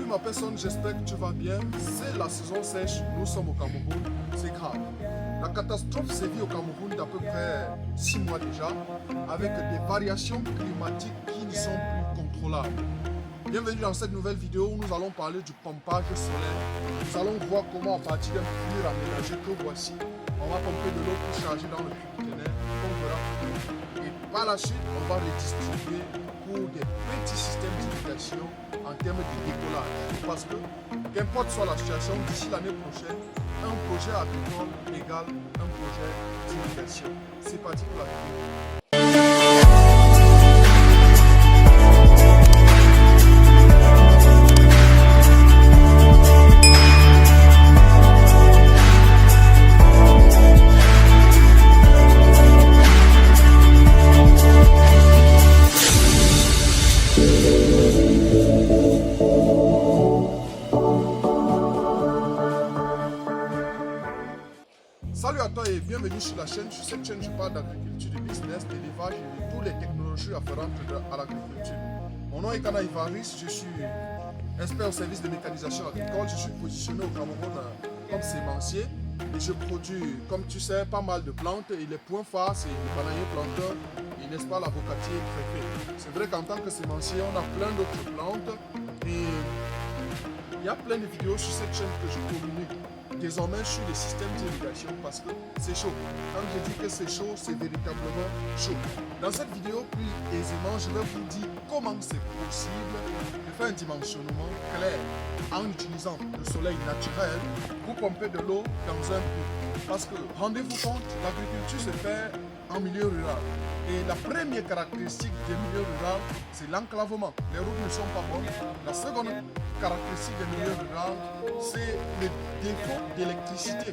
ma personne, j'espère que tu vas bien. C'est la saison sèche, nous sommes au Cameroun, c'est grave. La catastrophe sévit au Cameroun d'à peu près 6 mois déjà, avec des variations climatiques qui ne sont plus contrôlables. Bienvenue dans cette nouvelle vidéo où nous allons parler du pompage solaire. Nous allons voir comment à partir d'un puits aménagé que voici, on va pomper de l'eau pour charger dans le puits conteneur, on verra plus. Et par la suite, on va redistribuer pour des petits systèmes d'irrigation en termes de décollage. Parce que, qu'importe soit la situation, d'ici l'année prochaine, un projet agricole égale un projet d'irrigation. C'est parti pour la vidéo. Salut à toi et bienvenue sur la chaîne. Sur cette chaîne, je parle d'agriculture, de business, d'élevage et de toutes les technologies afférentes à l'agriculture. Mon nom est Kana Ivaris, je suis expert au service de mécanisation agricole. Je suis positionné au Cameroun comme sémencier et je produis, comme tu sais, pas mal de plantes. Et les points forts, c'est le bananier planteur et n'est-ce pas l'avocatier greffé. C'est vrai qu'en tant que sémencier, on a plein d'autres plantes et il y a plein de vidéos sur cette chaîne que je communique désormais sur les systèmes d'irrigation parce que c'est chaud. Quand je dis que c'est chaud, c'est véritablement chaud. Dans cette vidéo, plus aisément, je vais vous dire comment c'est possible de faire un dimensionnement clair en utilisant le soleil naturel pour pomper de l'eau dans un puits. Parce que, rendez-vous compte, l'agriculture se fait en milieu rural. Et la première caractéristique des milieux ruraux, c'est l'enclavement. Les routes ne sont pas bonnes. La seconde caractéristique des milieux ruraux, c'est le défaut d'électricité.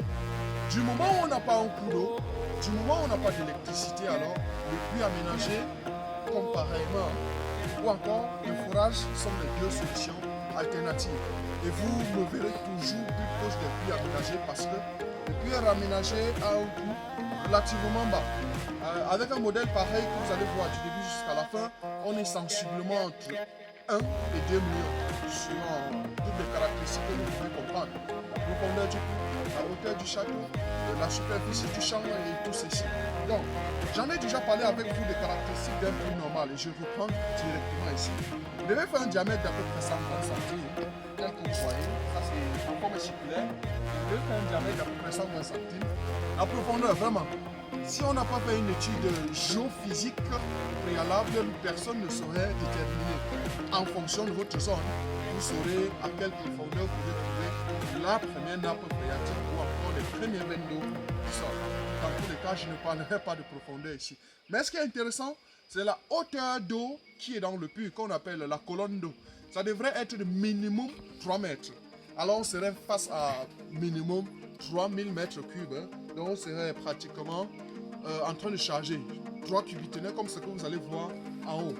Du moment où on n'a pas un coup d'eau, du moment où on n'a pas d'électricité, alors les puits aménagés, comparément, ou encore le forage sont les deux solutions alternatives. Et vous me verrez toujours plus proche des puits aménagés parce que le puits aménagé a un coût relativement bas. Avec un modèle pareil que vous allez voir du début jusqu'à la fin, on est sensiblement entre 1 et 2 millions suivant toutes les caractéristiques que vous pouvez comprendre. La profondeur du puits, la hauteur du château, la superficie du champ et tout ceci. Donc, j'en ai déjà parlé avec vous des caractéristiques d'un puits normal et je reprends directement ici. Vous devez faire un diamètre d'à peu près 120 cm, tel que vous voyez, ça c'est en forme circulaire. Vous devez faire un diamètre d'à peu près 120 cm. La profondeur, vraiment. Si on n'a pas fait une étude géophysique préalable, personne ne saurait déterminer. En fonction de votre zone, vous saurez à quelle profondeur vous pouvez trouver la première nappe phréatique ou encore les premières veines d'eau du sol. Dans tous les cas, je ne parlerai pas de profondeur ici. Mais ce qui est intéressant, c'est la hauteur d'eau qui est dans le puits, qu'on appelle la colonne d'eau. Ça devrait être de minimum 3 mètres. Alors on serait face à minimum 3000 mètres cubes. Donc on serait pratiquement en train de charger 3 cubitonnes comme ce que vous allez voir en haut.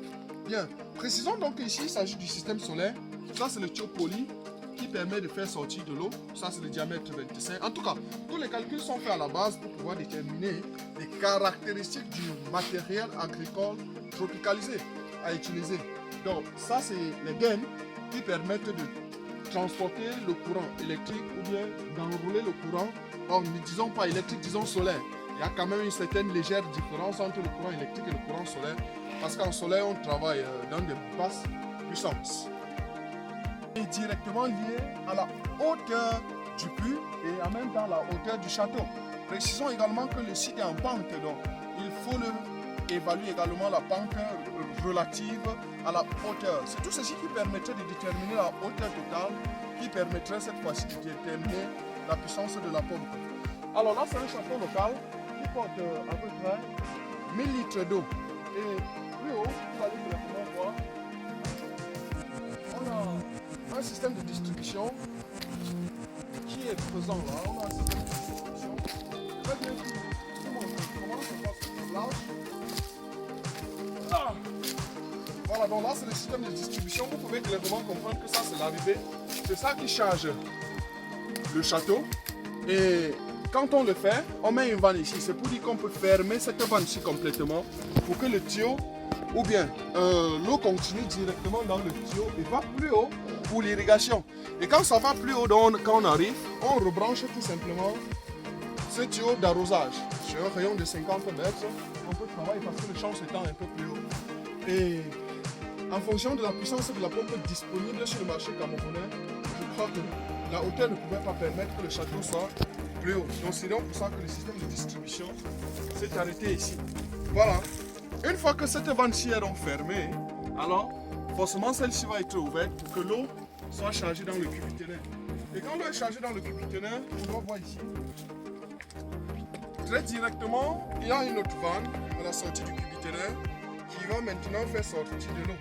Bien, précisons donc qu'ici il s'agit du système solaire. Ça c'est le tuyau poli qui permet de faire sortir de l'eau. Ça c'est le diamètre 25. En tout cas, tous les calculs sont faits à la base pour pouvoir déterminer les caractéristiques du matériel agricole tropicalisé à utiliser. Donc ça c'est les gaines qui permettent de transporter le courant électrique ou bien d'enrouler le courant. Or, ne disons pas électrique, disons solaire. Il y a quand même une certaine légère différence entre le courant électrique et le courant solaire. Parce qu'en solaire, on travaille dans des basses puissances. Il est directement lié à la hauteur du puits et en même temps la hauteur du château. Précisons également que le site est en pente, donc il faut évaluer également la pente relative à la hauteur. C'est tout ceci qui permettrait de déterminer la hauteur totale, qui permettrait cette fois-ci de déterminer la puissance de la pompe. Alors là, c'est un château local qui porte à peu près 1000 litres d'eau. Et plus haut, vous allez directement voir, on a un système de distribution qui est présent là. On a un système de distribution. Je vais bien vous montrer comment ça passe sur le large. Voilà, donc là c'est le système de distribution. Vous pouvez clairement comprendre que ça c'est l'arrivée. C'est ça qui charge le château. Et quand on le fait, on met une vanne ici. C'est pour dire qu'on peut fermer cette vanne ici complètement pour que le tuyau ou bien l'eau continue directement dans le tuyau et va plus haut pour l'irrigation. Et quand ça va plus haut, donc, quand on arrive, on rebranche tout simplement ce tuyau d'arrosage. Sur un rayon de 50 mètres, on peut travailler parce que le champ s'étend un peu plus haut. Et en fonction de la puissance de la pompe disponible sur le marché camerounais, je crois que la hauteur ne pouvait pas permettre que le château soit plus haut. Donc c'est donc pour ça que le système de distribution s'est arrêté ici. Voilà. Une fois que cette vanne-ci est donc fermée, alors forcément celle-ci va être ouverte pour que l'eau soit chargée dans le cubitonnaire. Et quand l'eau est chargée dans le cubitonnaire, on va voir ici. Très directement, il y a une autre vanne à la sortie du cubitonnaire qui va maintenant faire sortir de l'eau.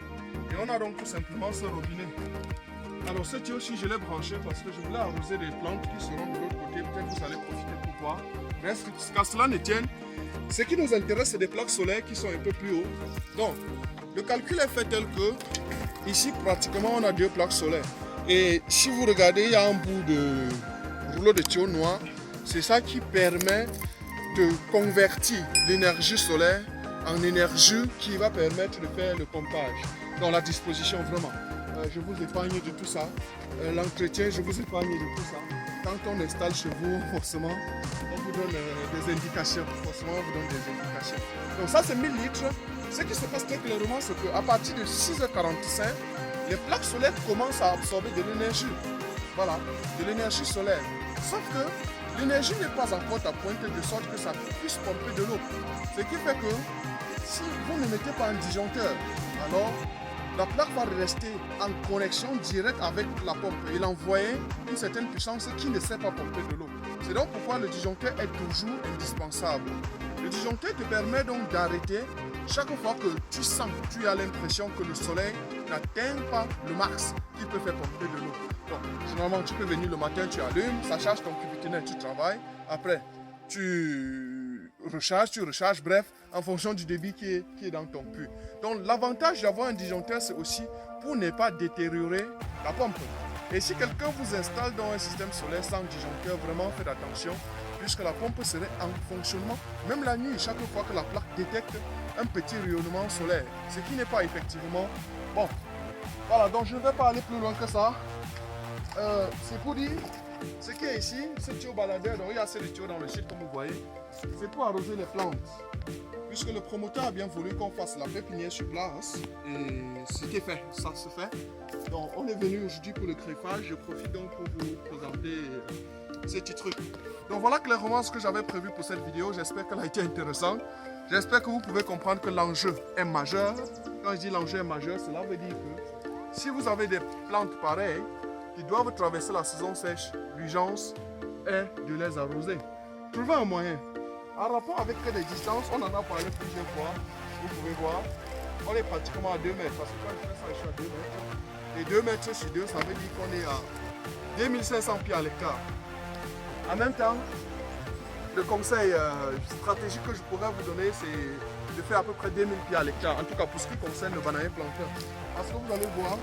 Et on a donc tout simplement ce robinet. Alors ce tuyau aussi je l'ai branché parce que je voulais arroser des plantes qui seront de l'autre côté. Peut-être que vous allez profiter pour voir. Mais qu'à cela ne tienne, ce qui nous intéresse c'est des plaques solaires qui sont un peu plus haut. Donc le calcul est fait tel que ici pratiquement on a 2 plaques solaires. Et si vous regardez, il y a un bout de rouleau de tuyau noir. C'est ça qui permet de convertir l'énergie solaire en énergie qui va permettre de faire le pompage. Dans la disposition vraiment. Je vous épargne de tout ça. L'entretien, je vous épargne de tout ça. Quand on installe chez vous, forcément, on vous donne des indications. Forcément, on vous donne des indications. Donc ça, c'est 1000 litres. Ce qui se passe très clairement, c'est qu'à partir de 6h45, les plaques solaires commencent à absorber de l'énergie. Voilà, de l'énergie solaire. Sauf que l'énergie n'est pas encore à pointe de sorte que ça puisse pomper de l'eau. Ce qui fait que si vous ne mettez pas un disjoncteur, alors la plaque va rester en connexion directe avec la pompe et l'envoyer une certaine puissance qui ne sait pas pomper de l'eau. C'est donc pourquoi le disjoncteur est toujours indispensable. Le disjoncteur te permet donc d'arrêter chaque fois que tu sens, tu as l'impression que le soleil n'atteint pas le max qui peut faire pomper de l'eau. Donc, généralement, tu peux venir le matin, tu allumes, ça charge ton cubitonnaire, tu travailles. Après, tu recharges, bref, en fonction du débit qui est dans ton puits. Donc, l'avantage d'avoir un disjoncteur, c'est aussi pour ne pas détériorer la pompe. Et si quelqu'un vous installe dans un système solaire sans disjoncteur, vraiment faites attention, puisque la pompe serait en fonctionnement, même la nuit, chaque fois que la plaque détecte un petit rayonnement solaire, ce qui n'est pas effectivement bon. Voilà, donc je ne vais pas aller plus loin que ça. C'est pour dire, ce qui est ici, ce tuyau baladeur, donc il y a assez de tuyaux dans le site comme vous voyez, c'est pour arroser les plantes. Puisque le promoteur a bien voulu qu'on fasse la pépinière sur place, et ce qui est fait, ça se fait. Donc on est venu aujourd'hui pour le greffage, je profite donc pour vous présenter ces petits trucs. Donc voilà clairement ce que j'avais prévu pour cette vidéo, j'espère qu'elle a été intéressante. J'espère que vous pouvez comprendre que l'enjeu est majeur. Quand je dis l'enjeu est majeur, cela veut dire que si vous avez des plantes pareilles qui doivent traverser la saison sèche, l'urgence est de les arroser. Trouvez un moyen. En rapport avec des distances, on en a parlé plusieurs fois. Vous pouvez voir, on est pratiquement à 2 mètres. Parce que quand je fais ça, je suis à 2 mètres. Et 2 mètres sur 2, ça veut dire qu'on est à 2500 pieds à l'hectare. En même temps, le conseil stratégique que je pourrais vous donner, c'est de faire à peu près 2000 pieds à l'hectare. En tout cas, pour ce qui concerne le bananier planteur. Parce que vous allez voir,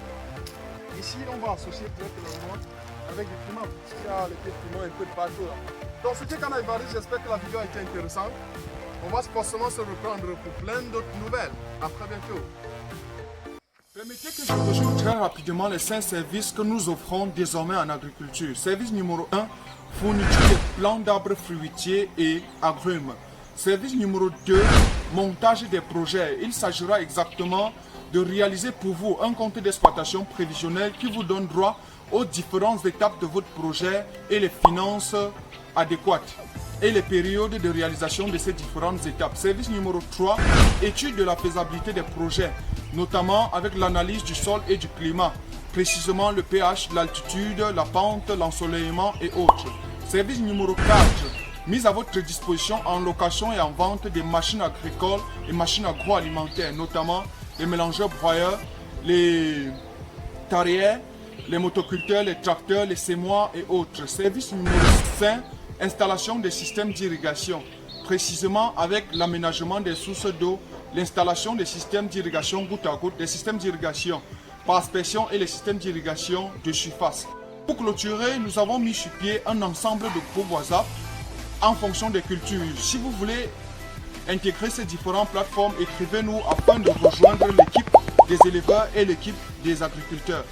ici, on va associer très clairement avec des climats. Parce qu'il y a les pieds climats un peu de partout là. Donc, c'était Canaille Varis. J'espère que la vidéo a été intéressante. On va forcément se reprendre pour plein d'autres nouvelles. À très bientôt. Permettez que je résume très rapidement les 5 services que nous offrons désormais en agriculture. Service numéro 1, fourniture de plants d'arbres fruitiers et agrumes. Service numéro 2, montage des projets. Il s'agira exactement de réaliser pour vous un compte d'exploitation prévisionnel qui vous donne droit aux différentes étapes de votre projet et les finances adéquates et les périodes de réalisation de ces différentes étapes. Service numéro 3, étude de la faisabilité des projets, notamment avec l'analyse du sol et du climat, précisément le pH, l'altitude, la pente, l'ensoleillement et autres. Service numéro 4, mise à votre disposition en location et en vente des machines agricoles et machines agroalimentaires, notamment les mélangeurs broyeurs, les tarières, les motoculteurs, les tracteurs, les semoirs et autres. Service numéro 5, installation des systèmes d'irrigation, précisément avec l'aménagement des sources d'eau, l'installation des systèmes d'irrigation goutte à goutte, des systèmes d'irrigation par aspersion et les systèmes d'irrigation de surface. Pour clôturer, nous avons mis sur pied un ensemble de groupes WhatsApp en fonction des cultures. Si vous voulez intégrer ces différentes plateformes, écrivez-nous afin de rejoindre l'équipe des éleveurs et l'équipe des agriculteurs.